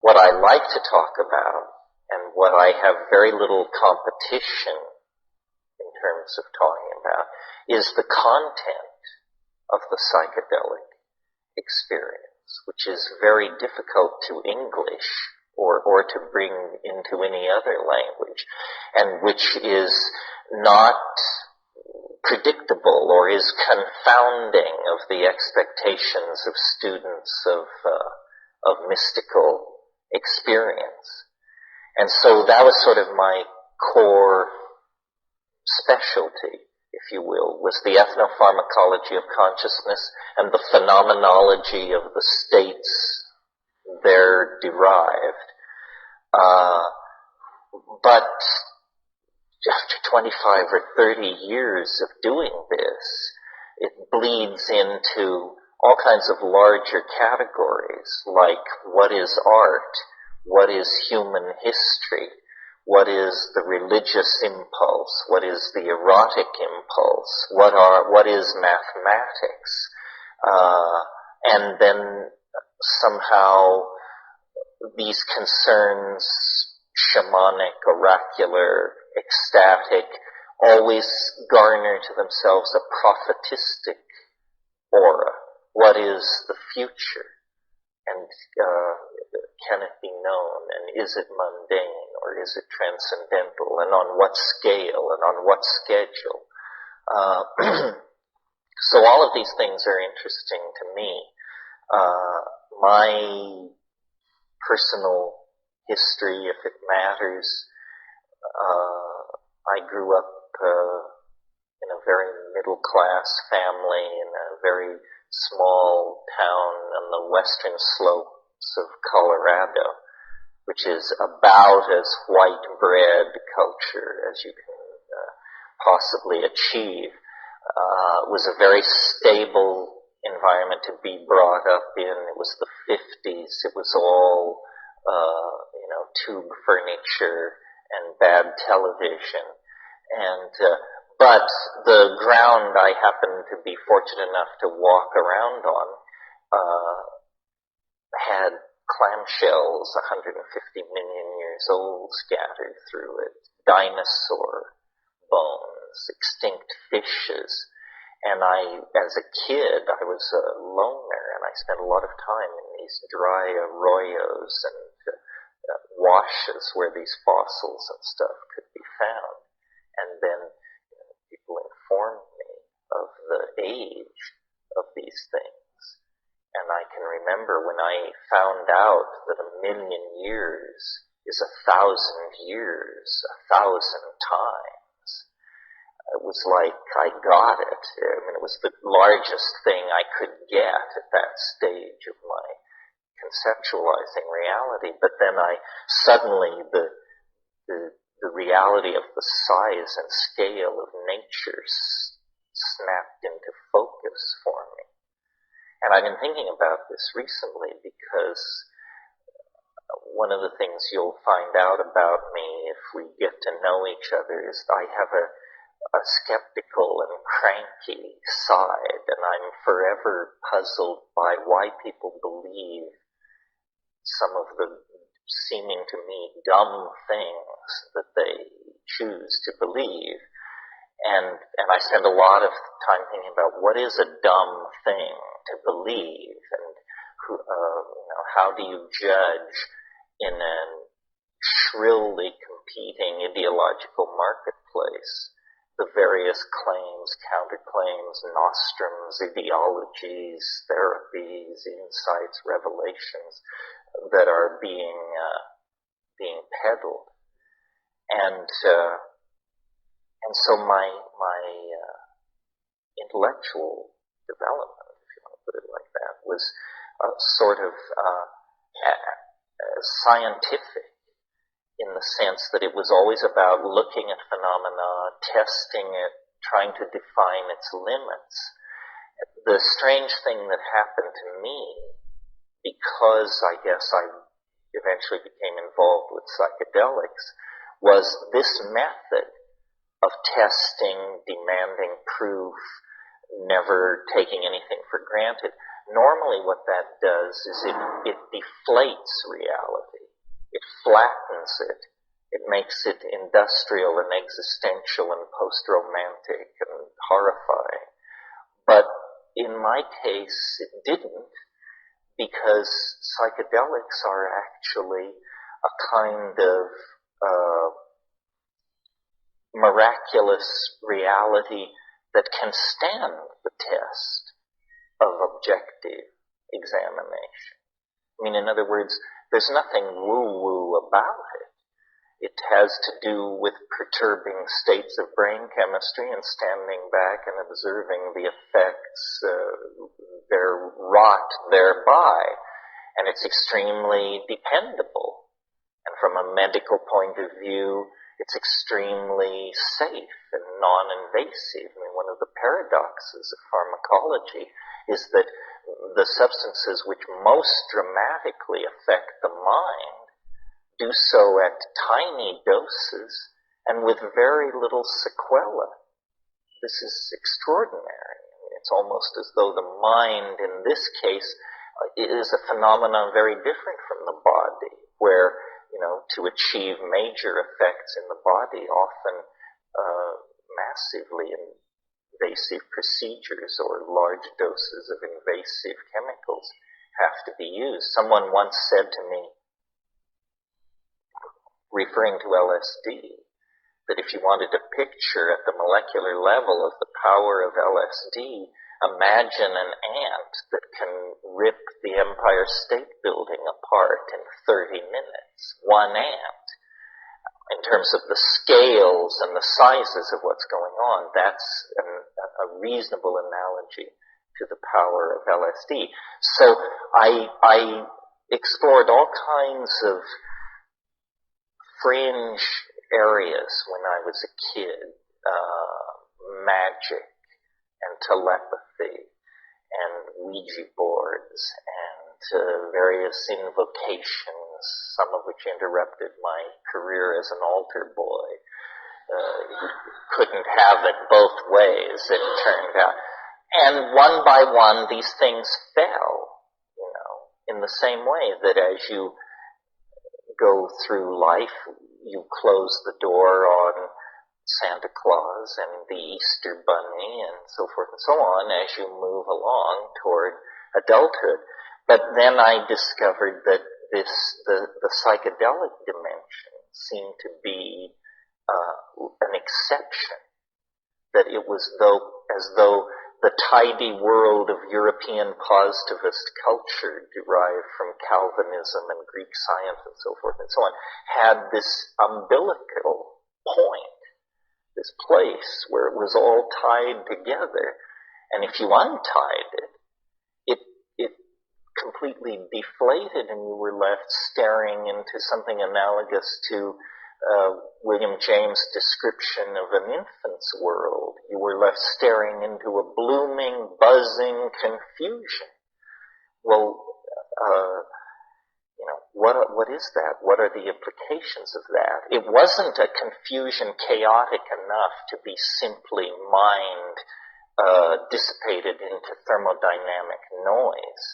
what I like to talk about and what I have very little competition in terms of talking about is the content of the psychedelic experience, which is very difficult to English or to bring into any other language, and which is not predictable or is confounding of the expectations of students of mystical experience. And so that was sort of my core specialty, if you will, was the ethnopharmacology of consciousness and the phenomenology of the states there derived. But after 25 or 30 years of doing this, it bleeds into all kinds of larger categories, like what is art, what is human history, what is the religious impulse, what is the erotic impulse, what is mathematics, and then somehow these concerns, shamanic, oracular, ecstatic, always garner to themselves a prophetistic aura. What is the future? And can it be known? And is it mundane? Or is it transcendental? And on what scale? And on what schedule? So all of these things are interesting to me. My personal history, if it matters, I grew up in a very middle-class family in a very small town on the western slopes of Colorado, which is about as white bread culture as you can possibly achieve. It was a very stable environment to be brought up in. It was the 50s. It was all, tube furniture and bad television. And, but the ground I happened to be fortunate enough to walk around on, had clamshells 150 million years old scattered through it, dinosaur bones, extinct fishes. And as a kid, I was a loner, and I spent a lot of time in these dry arroyos and washes where these fossils and stuff could be found. And then people informed me of the age of these things. And I can remember when I found out that 1,000,000 years is 1,000 years, 1,000 times. It was like I got it. I mean, it was the largest thing I could get at that stage of my conceptualizing reality. But then suddenly the reality of the size and scale of nature snapped into focus for me. And I've been thinking about this recently because one of the things you'll find out about me if we get to know each other is I have a skeptical and cranky side, and I'm forever puzzled by why people believe some of the seeming to me dumb things that they choose to believe. And I spend a lot of time thinking about what is a dumb thing to believe, and how do you judge in a shrilly competing ideological marketplace the various claims, counterclaims, nostrums, ideologies, therapies, insights, revelations that are being peddled. And so my intellectual development, if you want to put it like that, was sort of scientific, in the sense that it was always about looking at phenomena, testing it, trying to define its limits. The strange thing that happened to me, because I guess I eventually became involved with psychedelics, was this method of testing, demanding proof, never taking anything for granted. Normally what that does is it deflates reality. flattens it. It makes it industrial and existential and post-romantic and horrifying. But in my case, it didn't, because psychedelics are actually a kind of miraculous reality that can stand the test of objective examination. I mean, in other words, there's nothing woo-woo about it. It has to do with perturbing states of brain chemistry and standing back and observing the effects they're wrought thereby. And it's extremely dependable. And from a medical point of view, it's extremely safe and non-invasive. I mean, one of the paradoxes of pharmacology is that the substances which most dramatically affect the mind do so at tiny doses and with very little sequela. This is extraordinary. I mean, it's almost as though the mind in this case is a phenomenon very different from the body, where, to achieve major effects in the body, often massively invasive procedures or large doses of invasive chemicals have to be used. Someone once said to me, referring to LSD, that if you wanted a picture at the molecular level of the power of LSD, imagine an ant that can rip the Empire State Building apart in 30 minutes. One ant. In terms of the scales and the sizes of what's going on, that's a reasonable analogy to the power of LSD. So I explored all kinds of fringe areas when I was a kid, magic and telepathy and Ouija boards and various invocations, some of which interrupted my career as an altar boy. Couldn't have it both ways, it turned out. And one by one, these things fell, in the same way that as you go through life, you close the door on Santa Claus and the Easter Bunny and so forth and so on as you move along toward adulthood. But then I discovered that the psychedelic dimension seemed to be an exception, that it was as though the tidy world of European positivist culture derived from Calvinism and Greek science and so forth and so on had this umbilical point, this place where it was all tied together. And if you untied it completely deflated and you were left staring into something analogous to William James' description of an infant's world. You were left staring into a blooming, buzzing confusion. Well, what is that? What are the implications of that? It wasn't a confusion chaotic enough to be simply mind dissipated into thermodynamic noise.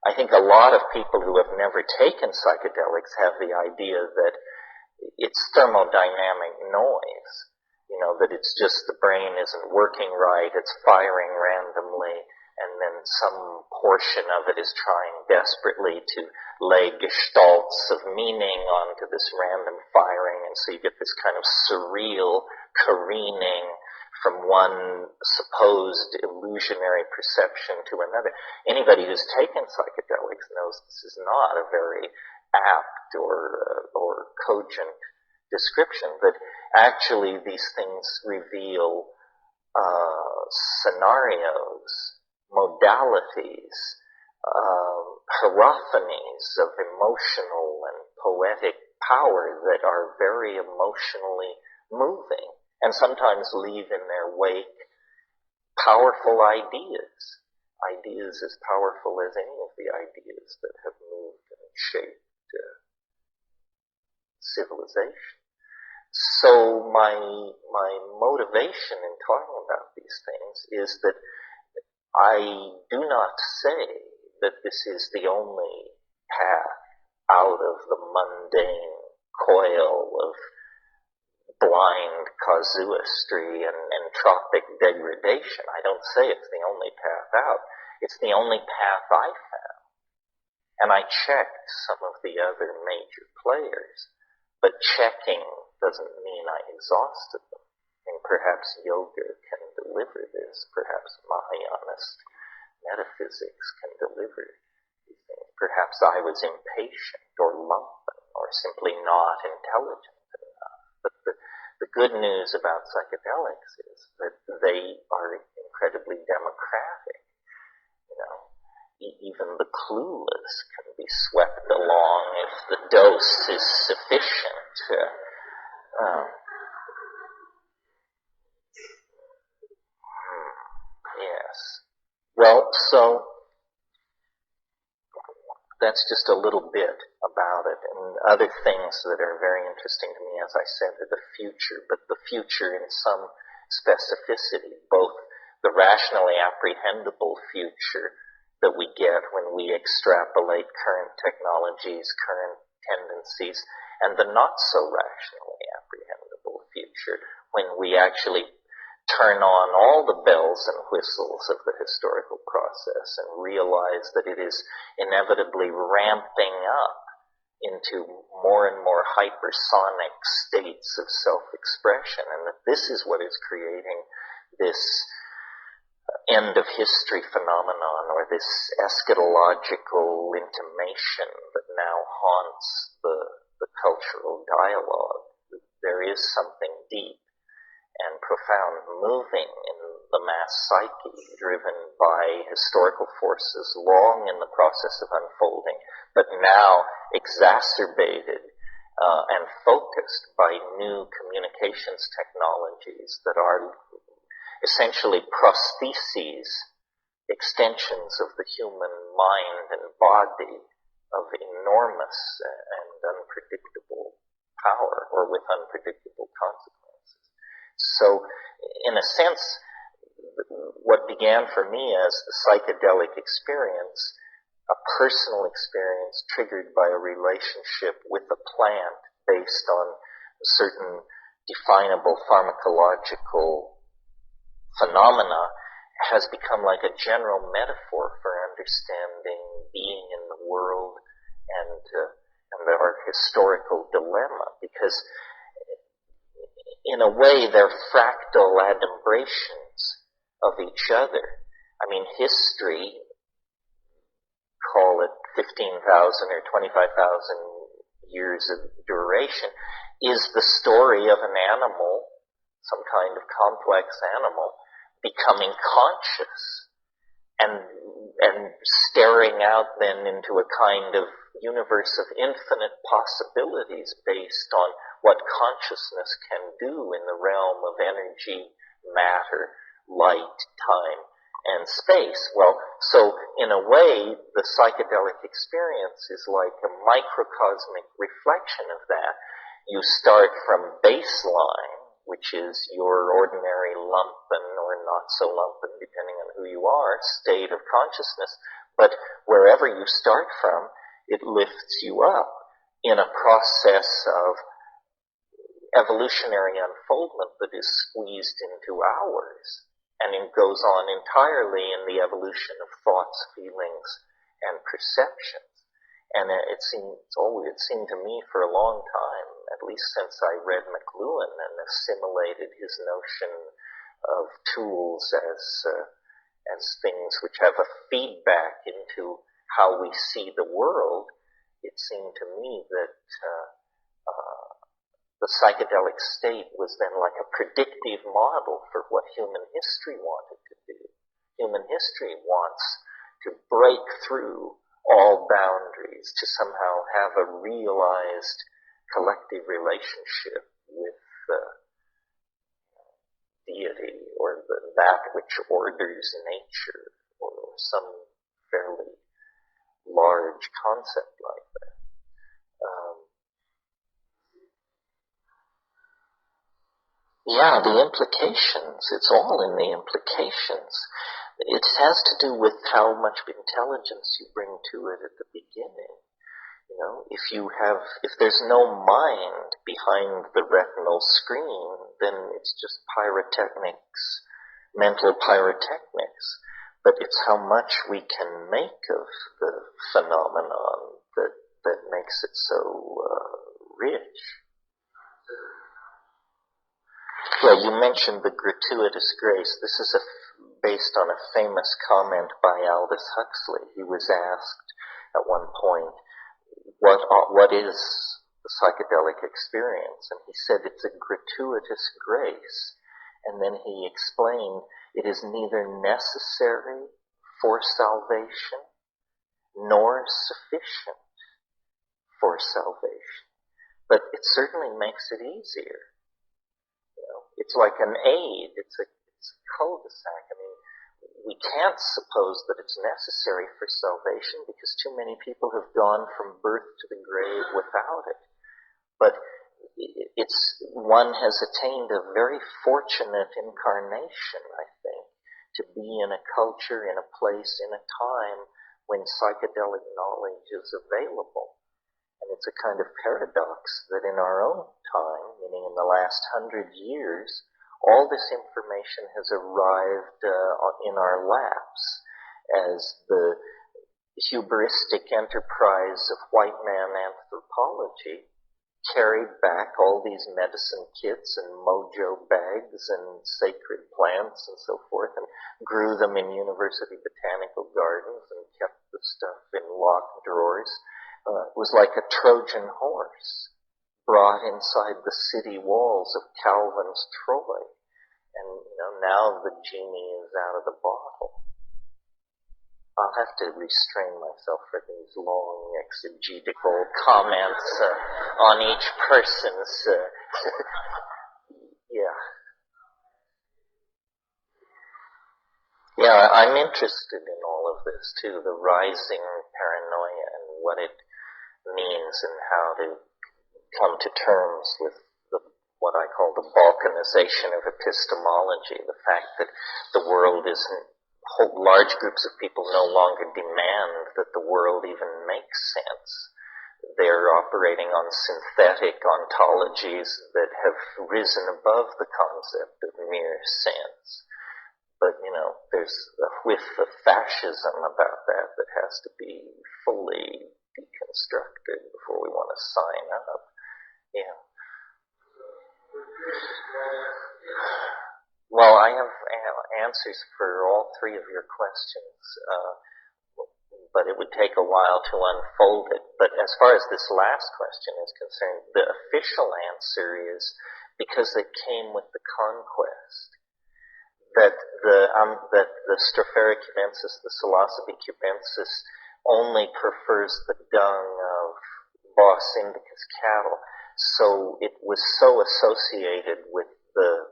I think a lot of people who have never taken psychedelics have the idea that it's thermodynamic noise, that it's just the brain isn't working right, it's firing randomly, and then some portion of it is trying desperately to lay gestalts of meaning onto this random firing, and so you get this kind of surreal careening from one supposed illusionary perception to another. Anybody who's taken psychedelics knows this is not a very apt or cogent description, but actually these things reveal scenarios, modalities, hierophanies of emotional and poetic power that are very emotionally moving, and sometimes leave in their wake powerful ideas as powerful as any of the ideas that have moved and shaped civilization. So my motivation in talking about these things is that I do not say that this is the only path out of the mundane coil of blind casuistry and entropic degradation. I don't say it's the only path out. It's the only path I found. And I checked some of the other major players, but checking doesn't mean I exhausted them. And perhaps yoga can deliver this. Perhaps Mahayanist metaphysics can deliver these things. Perhaps I was impatient or lumpen or simply not intelligent enough. But the good news about psychedelics is that they are incredibly democratic. Even the clueless can be swept along if the dose is sufficient. Yes. Well, so that's just a little bit about it. And other things that are very interesting to me, as I said, are the future, but the future in some specificity, both the rationally apprehendable future that we get when we extrapolate current technologies, current tendencies, and the not so rationally apprehendable future when we actually turn on all the bells and whistles of the historical process and realize that it is inevitably ramping up into more and more hypersonic states of self-expression, and that this is what is creating this end of history phenomenon, or this eschatological intimation that now haunts the cultural dialogue. There is something deep and profound moving in the mass psyche, driven by historical forces long in the process of unfolding, but now exacerbated and focused by new communications technologies that are essentially prostheses, extensions of the human mind and body of enormous and unpredictable power, or with unpredictable consequences. So, in a sense, what began for me as the psychedelic experience, a personal experience triggered by a relationship with a plant based on certain definable pharmacological phenomena, has become like a general metaphor for understanding being in the world and our historical dilemma, because in a way they're fractal adumbrations of each other. I mean, history, call it 15,000 or 25,000 years of duration, is the story of an animal, some kind of complex animal, becoming conscious and staring out then into a kind of universe of infinite possibilities based on what consciousness can do in the realm of energy, matter, light, time, and space. Well, so in a way, the psychedelic experience is like a microcosmic reflection of that. You start from baseline, which is your ordinary lumpen or not so lumpen, depending on who you are, state of consciousness. But wherever you start from, it lifts you up in a process of evolutionary unfoldment that is squeezed into hours. And it goes on entirely in the evolution of thoughts, feelings, and perceptions. And it seemed to me for a long time, at least since I read McLuhan and assimilated his notion of tools as things which have a feedback into how we see the world, it seemed to me that the psychedelic state was then like a predictive model for what human history wanted to do. Human history wants to break through all boundaries, to somehow have a realized collective relationship with deity, or that which orders nature, or some fairly large concept like that. The implications, it's all in the implications. It has to do with how much intelligence you bring to it at the beginning. if there's no mind behind the retinal screen, then it's just pyrotechnics, mental pyrotechnics. But it's how much we can make of the phenomenon that makes it so rich. Well, you mentioned the gratuitous grace. This is based on a famous comment by Aldous Huxley. He was asked at one point, what is the psychedelic experience? And he said it's a gratuitous grace. And then he explained it is neither necessary for salvation nor sufficient for salvation. But it certainly makes it easier. It's like an aid. It's a cul-de-sac. I mean, we can't suppose that it's necessary for salvation because too many people have gone from birth to the grave without it. But one has attained a very fortunate incarnation, I think, to be in a culture, in a place, in a time when psychedelic knowledge is available. And it's a kind of paradox that in our own time, meaning in the last 100 years, all this information has arrived in our laps as the hubristic enterprise of white man anthropology carried back all these medicine kits and mojo bags and sacred plants and so forth and grew them in university botanical gardens and kept the stuff in locked drawers. It was like a Trojan horse brought inside the city walls of Calvin's Troy. And, now the genie is out of the bottle. I'll have to restrain myself for these long exegetical comments on each person's. Yeah, I'm interested in all of this too, the rising paranoia and what it means and how to come to terms with what I call the balkanization of epistemology, the fact that the world isn't, large groups of people no longer demand that the world even makes sense. They're operating on synthetic ontologies that have risen above the concept of mere sense. But, there's a whiff of fascism about that has to be fully deconstructed before we want to sign up. Yeah. Well, I have answers for all three of your questions, but it would take a while to unfold it. But as far as this last question is concerned, the official answer is because it came with the conquest. That the Stropharia cubensis, the Psilocybe cubensis, only prefers the dung of Bos indicus cattle. So it was so associated with the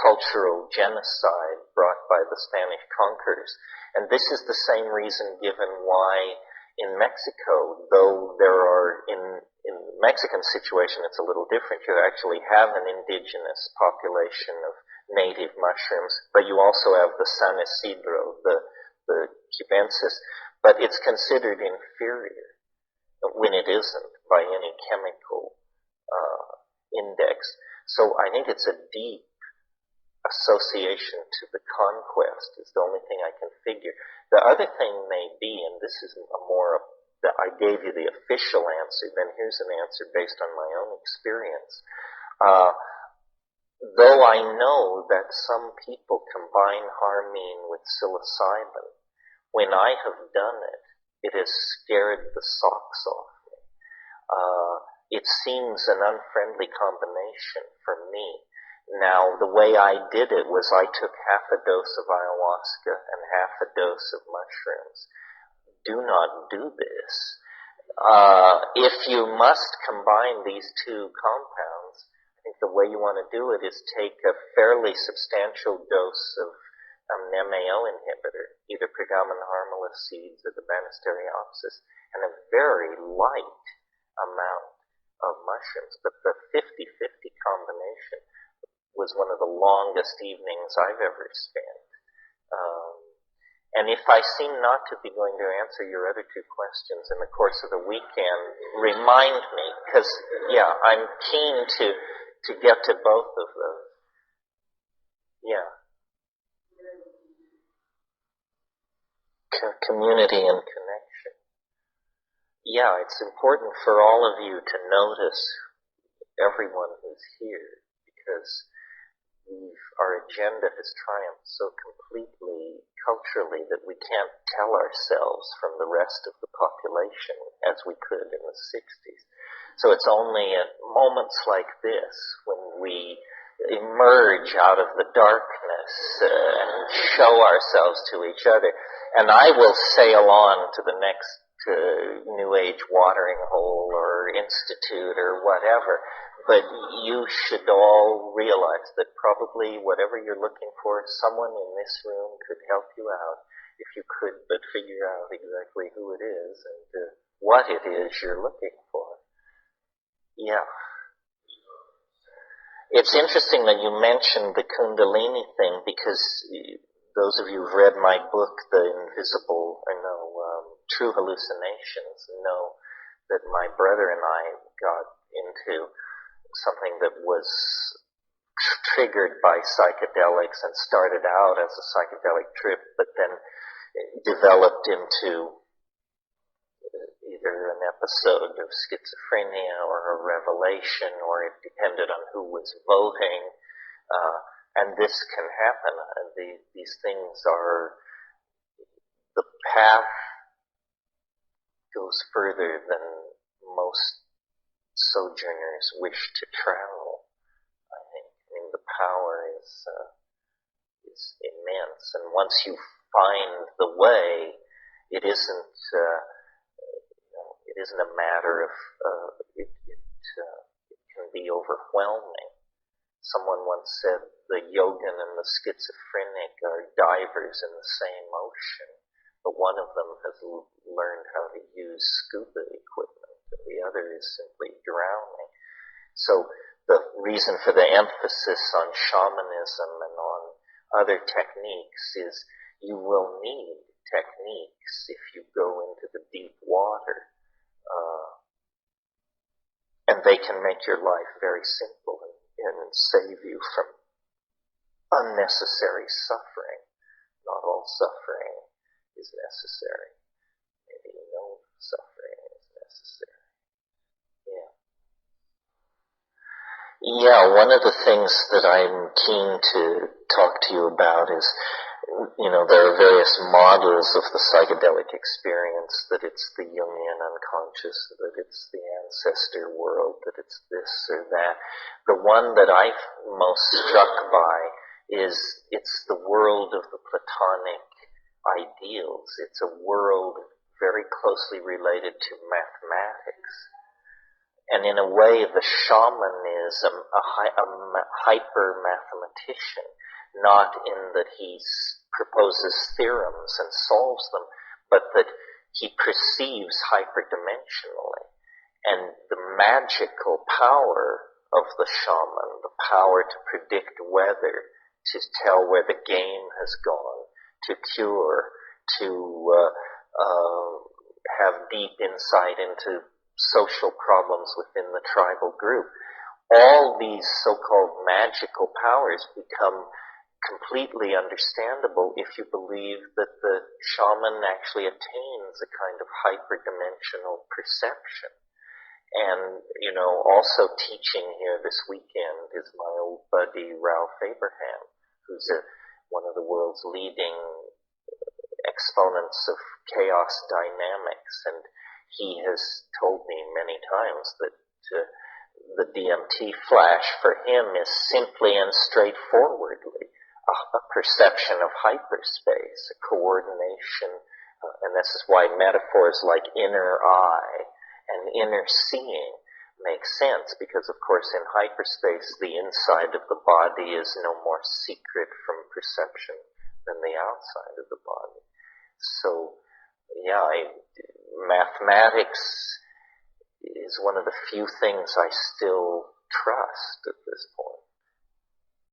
cultural genocide brought by the Spanish conquerors. And this is the same reason given why in Mexico, though there are, in the Mexican situation it's a little different. You actually have an indigenous population of native mushrooms, but you also have the San Isidro, the cubensis, but it's considered inferior when it isn't by any chemical index. So I think it's a deep association to the conquest is the only thing I can figure. The other thing may be, and this is that I gave you the official answer, then here's an answer based on my own experience. Though I know that some people combine harmine with psilocybin, when I have done it, it has scared the socks off me. It seems an unfriendly combination for me. Now, the way I did it was I took half a dose of ayahuasca and half a dose of mushrooms. Do not do this. If you must combine these two compounds, I think the way you want to do it is take a fairly substantial dose of an MAO inhibitor, either Pergamon harmala seeds or the Banisteriopsis, and a very light amount of mushrooms. But the 50-50 combination was one of the longest evenings I've ever spent. And if I seem not to be going to answer your other two questions in the course of the weekend, remind me, because, I'm keen to get to both of those. Yeah. Community and connection. Yeah, it's important for all of you to notice everyone who's here, because our agenda has triumphed so completely culturally that we can't tell ourselves from the rest of the population as we could in the 60s. So it's only at moments like this when we emerge out of the darkness and show ourselves to each other. And I will sail on to the next New Age watering hole or institute or whatever. But you should all realize that probably whatever you're looking for, someone in this room could help you out if you could but figure out exactly who it is and what it is you're looking for. Yeah. It's interesting that you mentioned the Kundalini thing, because those of you who've read my book, True Hallucinations, know that my brother and I got into something that was triggered by psychedelics and started out as a psychedelic trip, but then developed into either an episode of schizophrenia or a revelation, or it depended on who was voting. And this can happen. These things are, the path goes further than most sojourners wish to travel, I think. I mean, the power is immense, and once you find the way, it isn't a matter of it can be overwhelming. Someone once said the yogin and the schizophrenic are divers in the same ocean, but one of them has learned how to use scuba equipment, and the other is simply drowning. So the reason for the emphasis on shamanism and on other techniques is you will need techniques if you go into the deep water. And they can make your life very simple and save you from unnecessary suffering. Not all suffering is necessary. Maybe no suffering is necessary. Yeah, one of the things that I'm keen to talk to you about is, there are various models of the psychedelic experience, that it's the Jungian unconscious, that it's the ancestor world, that it's this or that. The one that I'm most struck by is it's the world of the Platonic ideals. It's a world very closely related to mathematics. And in a way, the shaman is a hyper-mathematician, not in that he proposes theorems and solves them, but that he perceives hyperdimensionally. And the magical power of the shaman, the power to predict weather, to tell where the game has gone, to cure, to have deep insight into social problems within the tribal group. All these so-called magical powers become completely understandable if you believe that the shaman actually attains a kind of hyperdimensional perception. And, also teaching here this weekend is my old buddy Ralph Abraham, who's one of the world's leading exponents of chaos dynamics, and he has told me many times that the DMT flash for him is simply and straightforwardly a perception of hyperspace, a coordination, and this is why metaphors like inner eye and inner seeing make sense, because of course in hyperspace the inside of the body is no more secret from perception than the outside of the body. So, mathematics is one of the few things I still trust at this point.